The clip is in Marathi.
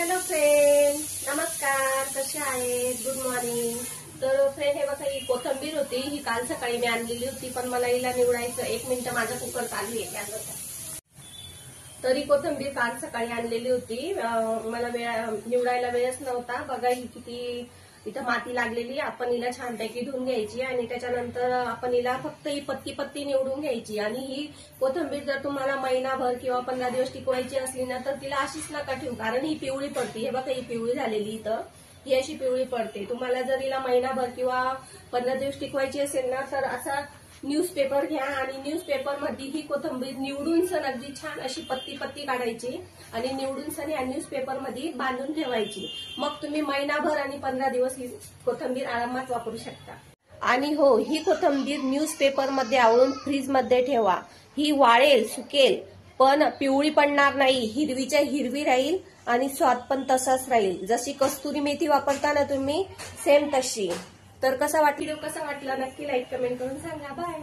हॅलो फ्रेंड, नमस्कार. कसे आहेत? Good morning. तर फ्रेंड, हे बघा, ही कोथिंबीर होती. ही काल सकाळी मी आणलेली होती, पण मला हिला निवडायचं. 1 मिनिट, माझा कुकर चालू आहे त्यानंतर. तरी कोथिंबीर काल सकाळी आणलेली होती. मला निवडायला वेळच नव्हता. बघा, ही किती इथं माती लागलेली. आपण हिला छानपैकी धुवून घ्यायची आणि त्याच्यानंतर आपण हिला फक्त ही पत्ती पत्ती निवडून घ्यायची. आणि ही कोथिंबीर जर तुम्हाला महिनाभर किंवा 15 दिवस टिकवायची असली ना, तर तिला अशीच नका ठेवू, कारण ही पिवळी पडते. हे बघा, ही पिवळी झालेली इथं, ही अशी पिवळी पडते. तुम्हाला जर हिला महिनाभर किंवा 15 दिवस टिकवायची असेल ना, तर असा न्यूजपेपर घ्या आणि न्यूजपेपर मध्ये ही कोथिंबीर निवडून सण अगदी छान अशी पत्ती पत्ती काढायची आणि निवडून सण या न्यूजपेपर मध्ये बांधून ठेवायची. मग तुम्ही महिनाभर आणि 15 दिवस ही कोथिंबीर आरामात वापरू शकता. आणि हो, ही कोथिंबीर न्यूजपेपर मध्ये आवळून फ्रीज मध्ये ठेवा. ही वाळेल, सुकेल, पण पिवळी पडणार नाही. हिरवीच्या हिरवी राहील आणि स्वाद पण तसाच राहील. जशी कस्तुरी मेथी वापरता ना तुम्ही, सेम तशी. तर व्हिडिओ कसा वाटला नक्की लाईक कमेंट करून सांगा. बाय.